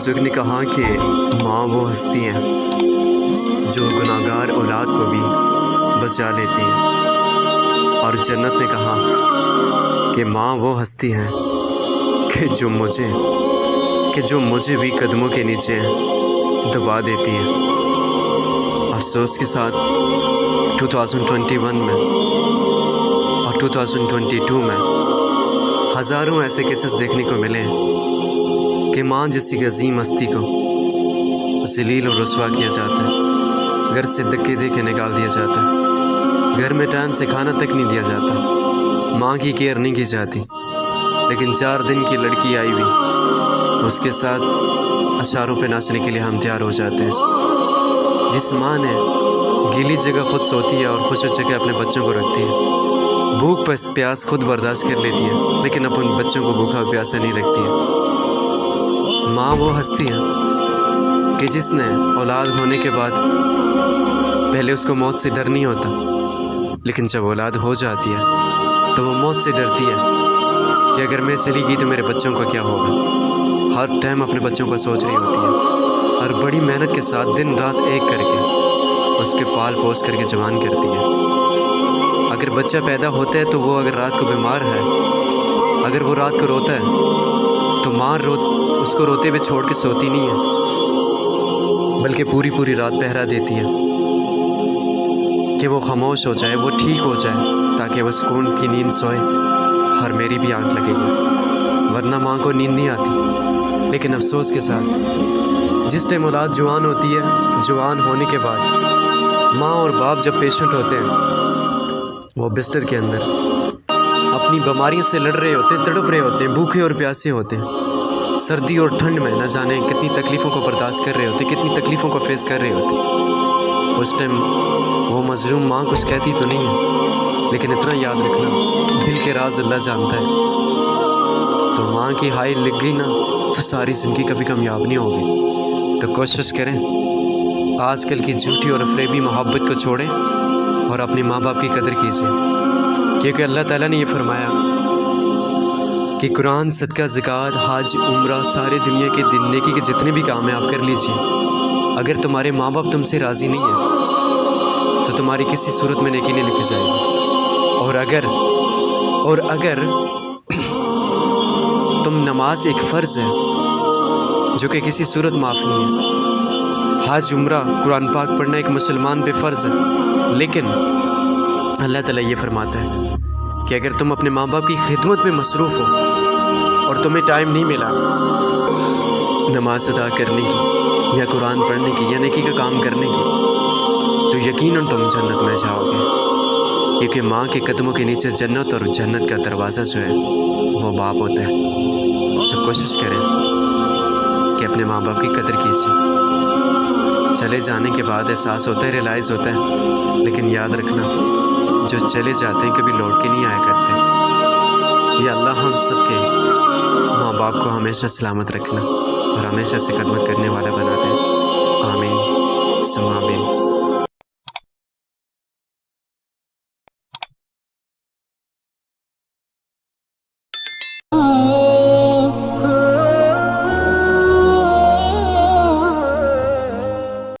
बुजुर्ग ने कहा कि माँ वो हस्ती हैं जो गुनाहगार औलाद को भी बचा लेती हैं। और जन्नत ने कहा कि माँ वो हस्ती हैं कि जो मुझे भी कदमों के नीचे दबा देती हैं। अफसोस के साथ 2021 में और 2022 में हज़ारों ऐसे केसेस देखने को मिले कि माँ जैसी अजीम हस्ती को ज़लील और रुस्वा किया जाता है, घर से धक्के दे के निकाल दिया जाता है, घर में टाइम से खाना तक नहीं दिया जाता, माँ की केयर नहीं की जाती। लेकिन 4 दिन की लड़की आई हुई, उसके साथ अशारों पे नाचने के लिए हम तैयार हो जाते हैं। जिस माँ ने गीली जगह खुद सोती है और खुश जगह अपने बच्चों को रखती है, भूख प्यास खुद बर्दाश्त कर लेती है, लेकिन अपने बच्चों को भूखा प्यासा नहीं रखती है। माँ वो हस्ती है कि जिसने औलाद होने के बाद पहले उसको मौत से डर नहीं होता, लेकिन जब औलाद हो जाती है तो वो मौत से डरती है कि अगर मैं चली गई तो मेरे बच्चों का क्या होगा। हर टाइम अपने बच्चों का सोच रही होती है और बड़ी मेहनत के साथ दिन रात एक करके उसके पाल पोस करके जवान करती है। अगर बच्चा पैदा होता है तो वो अगर रात को बीमार है, अगर वो रात को रोता है तो माँ उसको रोते हुए छोड़ के सोती नहीं है, बल्कि पूरी रात पहरा देती है कि वो खामोश हो जाए, वो ठीक हो जाए, ताकि वो सुकून की नींद सोए और मेरी भी आंख लगेगी, वरना माँ को नींद नहीं आती। लेकिन अफसोस के साथ जिस टाइम औलाद जवान होती है, जवान होने के बाद माँ और बाप जब पेशेंट होते हैं, वो बिस्तर के अंदर अपनी बीमारियों से लड़ रहे होते हैं, तड़प रहे होते हैं, भूखे और प्यासे होते हैं, सर्दी और ठंड में न जाने कितनी तकलीफ़ों को बर्दाश्त कर रहे होते, कितनी तकलीफ़ों को फेस कर रहे होते। उस टाइम वो मजलूम माँ कुछ कहती तो नहीं है, लेकिन इतना याद रखना, दिल के राज अल्लाह जानता है। तो माँ की हाई लिख गई ना तो सारी ज़िंदगी कभी कामयाब नहीं होगी। तो कोशिश करें आजकल की झूठी और फरेबी मोहब्बत को छोड़ें और अपने माँ बाप की कदर कीजिए, क्योंकि अल्लाह ताला ने ये फरमाया कि कुरान, सदका, ज़कात, हज, उम्रा, सारे दुनिया के दिन नेकी के जितने भी काम हैं आप कर लीजिए। अगर तुम्हारे माँ बाप तुमसे राज़ी नहीं है तो तुम्हारी किसी सूरत में नेकी नहीं लिखी जाएगी। और अगर तुम नमाज एक फ़र्ज़ है जो कि किसी सूरत माफ़ नहीं है, हज, उम्रा, कुरान पाक पढ़ना एक मुसलमान पे फ़र्ज़ है, लेकिन अल्लाह ताला ये फरमाता है कि अगर तुम अपने माँ बाप की खिदमत में मसरूफ़ हो और तुम्हें टाइम नहीं मिला नमाज अदा करने की या कुरान पढ़ने की या नेकी का काम करने की, तो यकीनन तुम जन्नत में जाओगे, क्योंकि माँ के कदमों के नीचे जन्नत और जन्नत का दरवाज़ा जो है वो बाप होता है। सब कोशिश करें कि अपने माँ बाप की कदर कीजिए। चले जाने के बाद एहसास होता है, रियलाइज़ होता है, लेकिन याद रखना जो चले जाते हैं कभी लौट के नहीं आया करते। या अल्लाह हम सब के माँ बाप को हमेशा सलामत रखना और हमेशा से खिदमत करने वाला बना दे। आमीन, सुम्मा आमीन।